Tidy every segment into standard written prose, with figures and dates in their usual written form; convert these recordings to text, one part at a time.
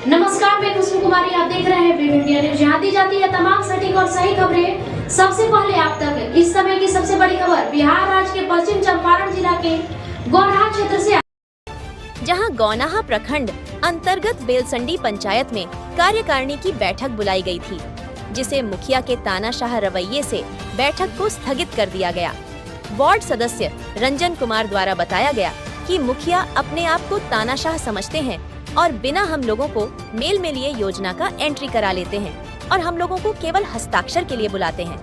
नमस्कार, मैं खुशबू कुमारी, आप देख रहे हैं वेब इंडिया न्यूज। यहाँ दी जाती है तमाम सटीक और सही खबरें सबसे पहले आप तक। इस समय की सबसे बड़ी खबर बिहार राज्य के पश्चिम चंपारण जिला के गौनाहा क्षेत्र से। जहां गौनाहा प्रखंड अंतर्गत बेलसंडी पंचायत में कार्यकारिणी की बैठक बुलाई गई थी, जिसे मुखिया के तानाशाह रवैये से बैठक को स्थगित कर दिया गया। वार्ड सदस्य रंजन कुमार द्वारा बताया गया कि मुखिया अपने आप को तानाशाह समझते हैं और बिना हम लोगों को मेल में लिए योजना का एंट्री करा लेते हैं और हम लोगों को केवल हस्ताक्षर के लिए बुलाते हैं।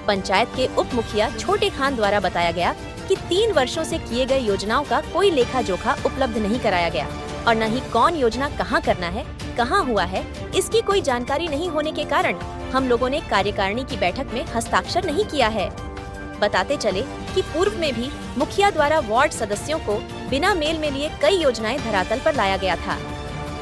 पंचायत के उप मुखिया छोटे खान द्वारा बताया गया कि 3 वर्षों से किए गए योजनाओं का कोई लेखा जोखा उपलब्ध नहीं कराया गया और न ही कौन योजना कहां करना है, कहां हुआ है, इसकी कोई जानकारी नहीं होने के कारण हम लोगों ने कार्यकारिणी की बैठक में हस्ताक्षर नहीं किया है। बताते चले कि पूर्व में भी मुखिया द्वारा वार्ड सदस्यों को बिना मेल में लिए कई योजनाएं धरातल पर लाया गया था,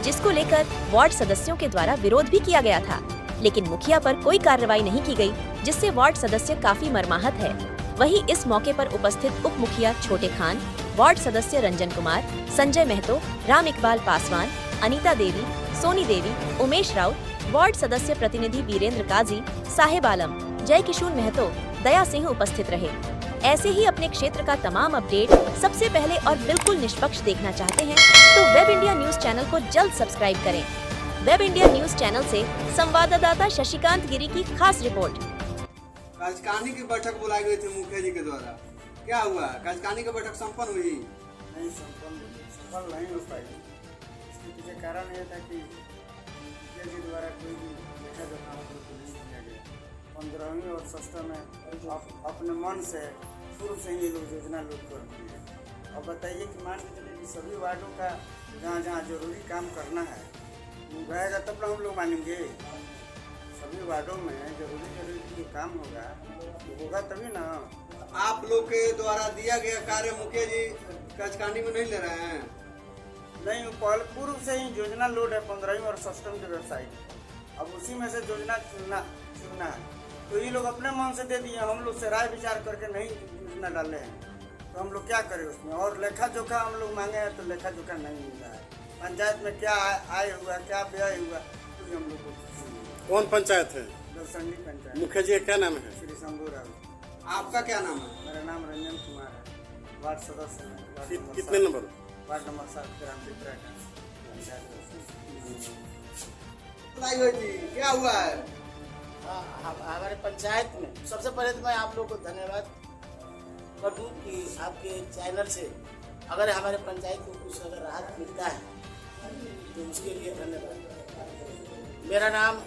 जिसको लेकर वार्ड सदस्यों के द्वारा विरोध भी किया गया था, लेकिन मुखिया पर कोई कार्रवाई नहीं की गई, जिससे वार्ड सदस्य काफी मर्माहत है। वहीं इस मौके पर उपस्थित उप मुखिया छोटे खान, वार्ड सदस्य रंजन कुमार, संजय महतो, राम इकबाल पासवान, अनीता देवी, सोनी देवी, उमेश राउत, वार्ड सदस्य प्रतिनिधि वीरेंद्र काजी, साहेब आलम, जय किशोर महतो, दया सिंह उपस्थित रहे। ऐसे ही अपने क्षेत्र का तमाम अपडेट सबसे पहले और बिल्कुल निष्पक्ष देखना चाहते हैं तो वेब इंडिया न्यूज चैनल को जल्द सब्सक्राइब करें। वेब इंडिया न्यूज चैनल से संवाददाता शशिकांत गिरी की खास रिपोर्ट। कार्यकारिणी की बैठक बुलाई गई थी मुखिया जी के द्वारा, क्या हुआ? कार्यकारिणी की बैठक संपन्न हुई? नहीं, सफल नहीं हो पाई। इसके पीछे कारण यह था कि मुखिया जी द्वारा कोई भी लेखा जोखा नहीं किया गया। 15वीं और 6वीं में अपने मन से पूर्व से ही लोग योजना लोग कर दिए। अब बताइए कि मान के चलिए कि सभी वार्डों का जहाँ जहाँ जरूरी काम करना है वो रहेगा तब ना हम लोग मानेंगे। सभी वार्डों में जरूरी जो काम होगा तभी ना। आप लोग के द्वारा दिया गया कार्य मुखिया जी कार्यकारिणी में नहीं ले रहे हैं? नहीं, पूर्व से ही योजना लोड है 15वीं और 6वीं की वेबसाइट। अब उसी में से योजना चुनना है, तो ये लोग अपने मन से दे दिए। हम लोग से राय विचार करके नहीं योजना डाले हैं, तो हम लोग क्या करें उसमें। और लेखा जोखा हम लोग मांगे हैं तो लेखा जोखा नहीं मिल रहा है। पंचायत में क्या आय हुआ, क्या व्यय हुआ, तो हम लोग को। कौन पंचायत है? बेलसंडी पंचायत। मुखिया जी का क्या नाम है? श्री शंभू राव। आपका क्या नाम है? मेरा नाम रंजन कुमार है, वार्ड सदस्य है। कितने नंबर? वार्ड नंबर 7 ग्राम पिपरा का। बुलाई गई थी, क्या हुआ है? हमारे पंचायत में सबसे पहले तो मैं आप लोग को धन्यवाद कर दूं कि आपके चैनल से अगर हमारे पंचायत को कुछ अगर राहत मिलता है तो उसके लिए धन्यवाद। मेरा नाम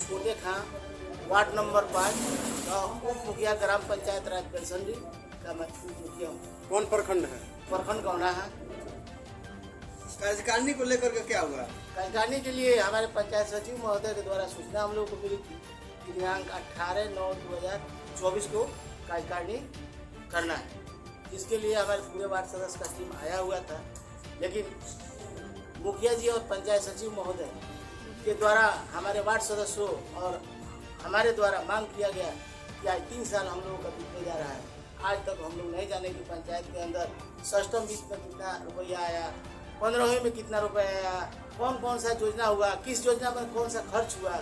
छोटे खां, वार्ड नंबर 5 उप मुखिया ग्राम पंचायत राज बेलसंडी का मैं मुखिया हूँ। कौन प्रखंड है? प्रखंड गौनाहा। कार्यकारिणी को लेकर के क्या हुआ? कार्यकारिणी के लिए हमारे पंचायत सचिव महोदय के द्वारा सूचना हम लोग को मिली थी कि दिनांक 18/9/2024 को कार्यकारिणी करना है। इसके लिए हमारे पूरे वार्ड सदस्य का टीम आया हुआ था, लेकिन मुखिया जी और पंचायत सचिव महोदय के द्वारा हमारे वार्ड सदस्यों और हमारे द्वारा मांग किया गया कि आज 3 साल हम लोगों का बीतने जा रहा है। आज तक हम लोग नहीं जाने कि पंचायत के अंदर 6वीं बीच में कितना रुपया आया, 15वीं में कितना रुपया आया, कौन कौन सा योजना हुआ, किस योजना में कौन सा खर्च हुआ,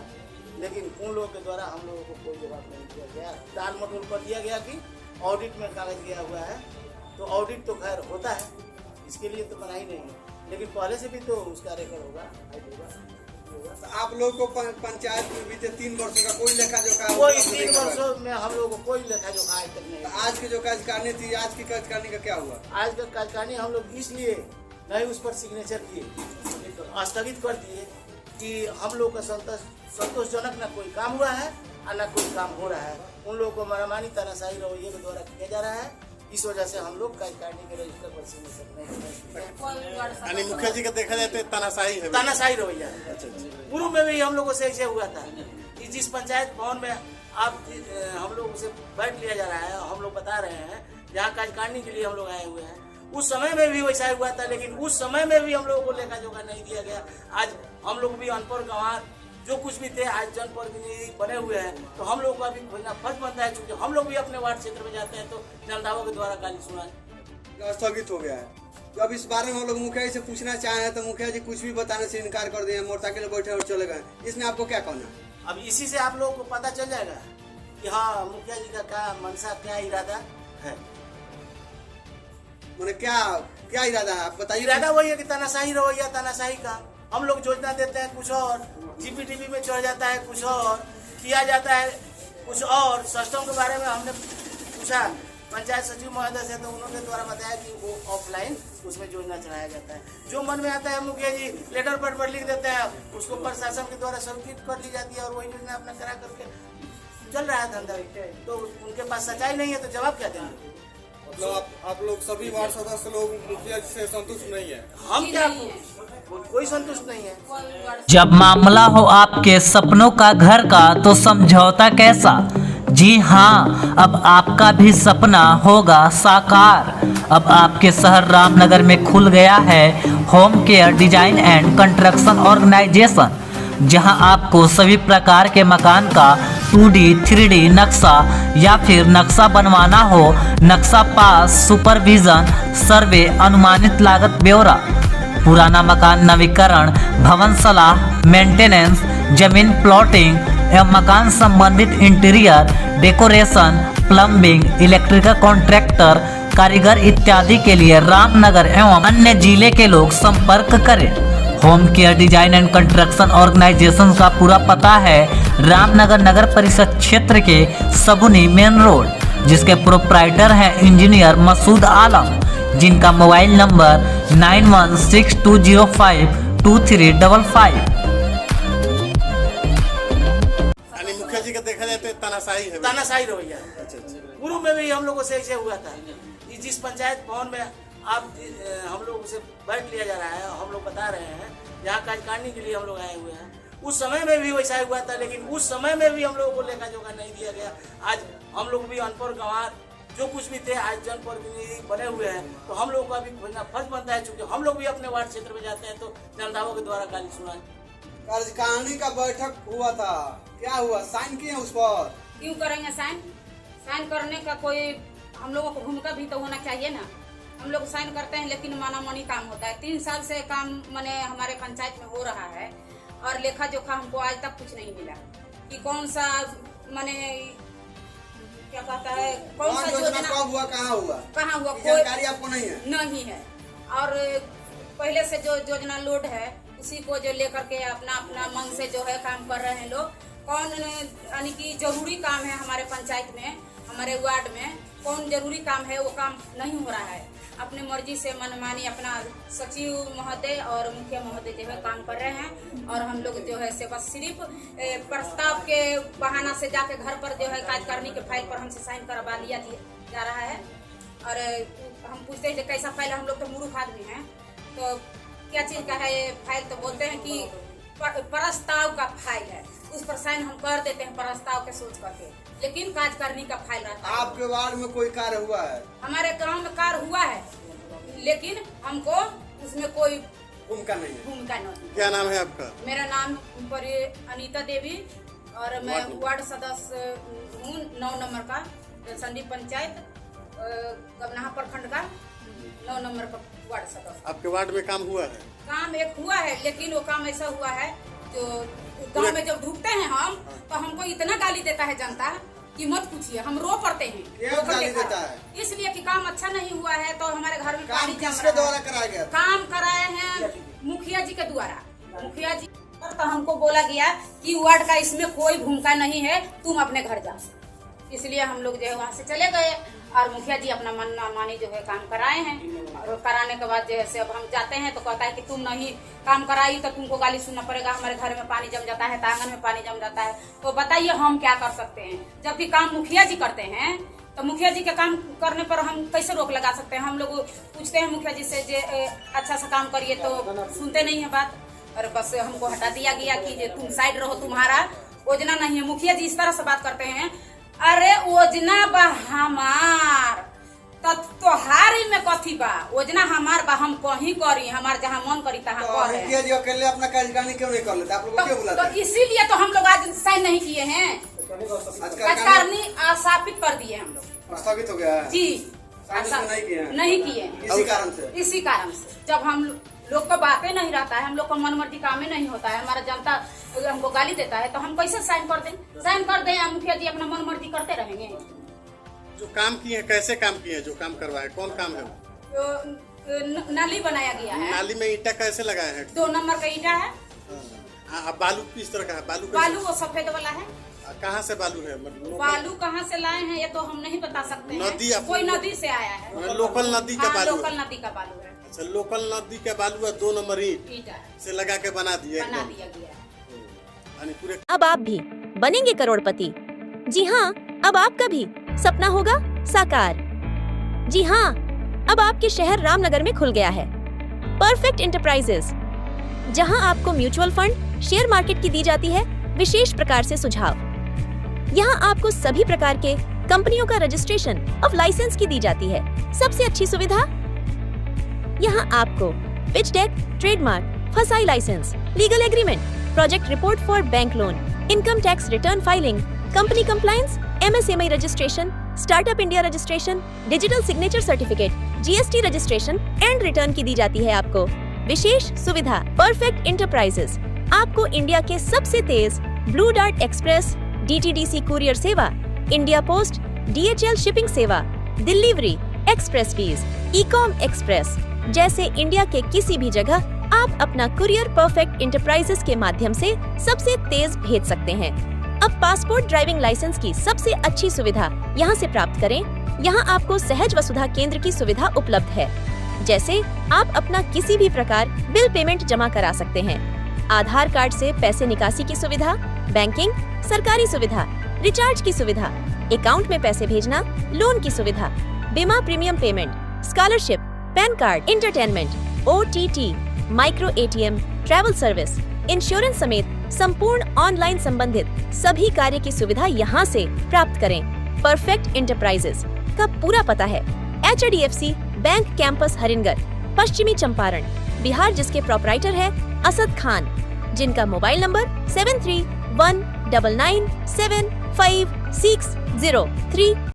लेकिन उन लोगों के द्वारा हम लोगों को कोई जवाब नहीं दिया गया। दाल मटोल कर दिया गया कि ऑडिट में कागज गया हुआ है, तो ऑडिट तो खैर होता है, इसके लिए तो बना ही नहीं है, लेकिन पहले से भी तो उसका रिकॉर्ड होगा। तो आप लोग को पंचायत में बीते 3 वर्षों का कोई लेखा जोखा? कोई 3 वर्षों में हम लोगों को कोई लेखा जोखा आज तक नहीं। तो आज की जो कार्यकारिणी थी, आज की कार्यकारिणी का क्या हुआ? आज का कार्यकारिणी हम लोग इसलिए नहीं उस पर सिग्नेचर किए, स्थगित कर दिए कि हम लोग का संतोषजनक न कोई काम हुआ है और न कोई काम हो रहा है। उन लोगों को मनमानी तानाशाही रवैये के द्वारा किया जा रहा है, इस वजह से हम लोग कार्यकारिणी के रजिस्टर पर सिग्नेचर नहीं। यानी मुखिया जी का देखा जाए तो तानाशाही है, तानाशाही रवैया है। पूर्व में भी हम लोगों से ऐसे हुआ था कि जिस पंचायत भवन में आप हम लोग उसे बैठ लिया जा रहा है, हम लोग बता रहे हैं जहाँ कार्यकारिणी के लिए हम लोग आए हुए हैं, उस समय में भी वैसा हुआ था, लेकिन उस समय में भी हम लोगों को लेखा जोखा नहीं दिया गया। आज हम लोग भी अनपढ़ गंवार जो कुछ भी थे आज जनप्रतिनिधि बने हुए हैं, तो हम लोग का भी खोजना फर्ज बनता है, क्योंकि हम लोग भी अपने वार्ड क्षेत्र में जाते हैं तो जनताओं के द्वारा गाली सुना स्थगित हो गया है। तो अब इस बारे में हम लोग मुखिया जी से पूछना चाहे हैं तो मुखिया जी कुछ भी बताने से इनकार कर दिए, मोटरसाइकिल में बैठे और चले गए। इसमें आपको क्या कहना है? अब इसी से आप लोगों को पता चल जाएगा कि हाँ मुखिया जी का क्या मनसा, क्या इरादा है। मैंने क्या इरादा है आप बताइए। इरादा वही है कि तानाशाही रवैया, तानाशाही का। हम लोग योजना देते हैं कुछ और, जीपीटीवी में चढ़ जाता है कुछ और, किया जाता है कुछ और। सिस्टम के बारे में हमने पूछा पंचायत सचिव महोदय से, तो उन्होंने द्वारा बताया कि वो ऑफलाइन उसमें योजना चढ़ाया जाता है। जो मन में आता है मुखिया जी लेटर पैड पर लिख देते हैं, उसको प्रशासन के द्वारा स्वीकृत कर ली जाती है और वही योजना अपना करा करके चल रहा है धंधा। तो उनके पास सच्चाई नहीं है तो जवाब क्या देंगे? मतलब आप लोग सभी वार्ड सदस्य लोग मुखिया से संतुष्ट नहीं है? हम क्या, कोई संतुष्ट नहीं है। जब मामला हो आपके सपनों का घर का तो समझौता कैसा। जी हाँ, अब आपका भी सपना होगा साकार। अब आपके शहर रामनगर में खुल गया है home care design and construction organisation, जहां आपको सभी प्रकार के मकान का 2D 3D नक्शा या फिर नक्शा बनवाना हो, नक्शा पास, सुपरविजन, सर्वे, अनुमानित लागत ब्यौरा, पुराना मकान नवीकरण, भवन सलाह, मेंटेनेंस, जमीन प्लॉटिंग एवं मकान संबंधित interior decoration, plumbing, electrical contractor, कारीगर इत्यादि के लिए रामनगर एवं अन्य जिले के लोग संपर्क करें। Home care design and construction organisation का पूरा पता है रामनगर नगर परिषद क्षेत्र के सगुनी मेन रोड, जिसके प्रोप्राइटर हैं इंजीनियर मसूद आलम, जिनका मोबाइल नंबर 9162052355। यानी मुखिया जी का देखा जाए तो तानाशाही है। तानाशाही रवैया। पूर्व में भी हम लोगों से ऐसे हुआ था। जिस पंचायत भवन में आप हम लोग से बैठ लिया जा रहा है, हम लोग बता रहे हैं यहाँ कार्यकारिणी के लिए हम लोग आए हुए हैं, उस समय में भी वैसा हुआ था। लेकिन उस समय में भी हम लोगों को लेखा जोखा नहीं दिया गया। आज हम लोग भी अनपढ़ गंवार जो कुछ भी थे आज जनप्रतिनिधि बने हुए हैं, तो हम लोग का भी फर्ज बनता है, चूंकि हम लोग भी अपने वार्ड क्षेत्र में जाते हैं तो जनताओं के द्वारा गाली सुना। कार्यकारिणी का बैठक हुआ था, क्या हुआ? साइन किए उस पर? क्यों करेंगे साइन? साइन करने का कोई हम लोगों को भूमिका भी तो होना चाहिए ना। हम लोग साइन करते हैं लेकिन माना मानी काम होता है। 3 साल से काम माने हमारे पंचायत में हो रहा है और लेखा जोखा हमको आज तक कुछ नहीं मिला कि कौन सा माने क्या कहता है, कौन सा योजना कब हुआ, कहाँ हुआ, कोई जानकारी आपको नहीं है? नहीं है। और पहले से जो योजना लोड है उसी को जो लेकर के अपना अपना मन से जो है काम कर रहे हैं लोग। कौन यानी कि जरूरी काम है हमारे पंचायत में, हमारे वार्ड में कौन जरूरी काम है वो काम नहीं हो रहा है। अपने मर्जी से मनमानी अपना सचिव महोदय और मुखिया महोदय जो है काम कर रहे हैं और हम लोग जो है से बस सिर्फ प्रस्ताव के बहाना से जाके घर पर जो है कार्यकारिणी के फाइल पर हमसे साइन करवा लिया जा रहा है। और हम पूछते हैं कैसा फाइल, हम लोग तो मूर्ख आदमी हैं तो क्या चीज का है ये फाइल, तो बोलते हैं कि प्रस्ताव का फाइल है, उस पर साइन हम कर देते हैं प्रस्ताव के सोच करके, लेकिन कार्यकारिणी का फाइल रहता है। आपके वार्ड में कोई कार्य हुआ है? हमारे गांव में कार्य हुआ है लेकिन हमको उसमें कोई भूमिका नहीं है। क्या नाम है आपका? मेरा नाम अनीता देवी और मैं वार्ड सदस्य हूँ 9 नंबर का, संदीप पंचायत गबनाहा प्रखंड का 9 नंबर का वार्ड सदस्य। आपके वार्ड में काम हुआ है? काम एक हुआ है लेकिन वो काम ऐसा हुआ है जो गांव में जब ढूंढते हैं हम तो हमको इतना गाली देता है जनता कि मत पूछिए, हम रो पड़ते हैं। क्यों गाली देता है? इसलिए कि काम अच्छा नहीं हुआ है तो हमारे घर में काम पानी जम किसके रहा द्वारा है। कराया गया? काम कराए हैं मुखिया जी के द्वारा। मुखिया जी तो हमको बोला गया कि वार्ड का इसमें कोई भूमिका नहीं है, तुम अपने घर जाओ। इसलिए हम लोग जो है वहाँ से चले गए और मुखिया जी अपना मन मानी जो है काम कराए हैं। और कराने के बाद जो है से अब हम जाते हैं तो कहता है कि तुम नहीं काम कराई तो तुमको गाली सुनना पड़ेगा, हमारे घर में पानी जम जाता है, आंगन में पानी जम जाता है। तो बताइए हम क्या कर सकते हैं? जबकि काम मुखिया जी करते हैं तो मुखिया जी के काम करने पर हम कैसे रोक लगा सकते हैं? हम लोग पूछते हैं मुखिया जी से जे अच्छा से काम करिए तो सुनते नहीं है बात, और बस हमको हटा दिया गया कि तुम साइड रहो, तुम्हारा योजना नहीं है। मुखिया जी इस तरह से बात करते हैं, अरे योजना बा हमार तोहारी में कथी बा, योजना हमार बा, हम कहीं करी, हमार जहाँ मन करी तहाँ करे। मुखिया जी अकेले अपना कार्यकारिणी क्यों नहीं कर लेते? आप लोग क्यों बुलाते हैं? तो इसीलिए तो हम लोग आज साइन नहीं किए हैं, कार्यकारिणी स्थापित कर दिए हम लोग, स्थगित हो गया है। जी। साइंटिस्ट नहीं किए हैं। नहीं किए इसी कारण से इसी कारण से जब हम लोग का बातें नहीं रहता है, हम लोग का मनमर्जी काम में नहीं होता है, हमारा जनता अगर हमको गाली देता है तो हम कैसे साइन कर दें या मुखिया जी अपना मनमर्जी करते रहेंगे। जो काम किए हैं कैसे काम किए हैं, जो काम करवाए कौन काम है? नाली बनाया गया है। नाली में ईटा कैसे लगाए हैं? 2 नंबर का ईटा है। बालू किस तरह का है? बालू वो सफेद वाला है। कहाँ से बालू है? मतलब बालू कहाँ से लाए हैं ये तो हम नहीं बता सकते हैं। नदी कोई नदी से आया है। लोकल नदी का बालू है। लोकल नदी का बालू है। अच्छा, लोकल नदी का बालू है, 2 नंबर ईटा से लगा के बना दिया बना दिया गया है। पूरे। अब आप भी बनेंगे करोड़पति। जी हाँ, अब आपका भी सपना होगा साकार। जी हाँ, अब आपके शहर रामनगर में खुल गया है परफेक्ट इंटरप्राइजेस, जहां आपको म्यूचुअल फंड, शेयर मार्केट की दी जाती है विशेष प्रकार से सुझाव। यहां आपको सभी प्रकार के कंपनियों का रजिस्ट्रेशन ऑफ लाइसेंस की दी जाती है। सबसे अच्छी सुविधा, यहां आपको pitch deck, trademark, FSSAI licence, legal agreement, project report for bank loan, income tax return filing, company compliance, MSME registration, startup India registration, digital signature certificate, GST registration and return की दी जाती है आपको विशेष सुविधा। परफेक्ट इंटरप्राइजेस आपको India के सबसे तेज Blue Dart Express, DTDC courier सेवा, इंडिया पोस्ट, DHL शिपिंग सेवा, delivery, express fees, Ecom Express जैसे इंडिया के किसी भी जगह आप अपना कुरियर परफेक्ट इंटरप्राइजेस के माध्यम से सबसे तेज भेज सकते हैं। अब पासपोर्ट ड्राइविंग लाइसेंस की सबसे अच्छी सुविधा यहाँ से प्राप्त करें। यहाँ आपको सहज वसुधा केंद्र की सुविधा उपलब्ध है, जैसे आप अपना किसी भी प्रकार बिल पेमेंट जमा करा सकते हैं, आधार कार्ड से पैसे निकासी की सुविधा, बैंकिंग, सरकारी सुविधा, रिचार्ज की सुविधा, अकाउंट में पैसे भेजना, लोन की सुविधा, बीमा premium payment, scholarship, pan card, entertainment, OTT, micro ATM, travel service, insurance समेत संपूर्ण ऑनलाइन संबंधित सभी कार्य की सुविधा यहाँ से प्राप्त करें। परफेक्ट इंटरप्राइजेस का पूरा पता है HDFC बैंक कैंपस हरिनगर, पश्चिमी चंपारण, बिहार, जिसके प्रोपराइटर है असद खान, जिनका मोबाइल नंबर 7319975603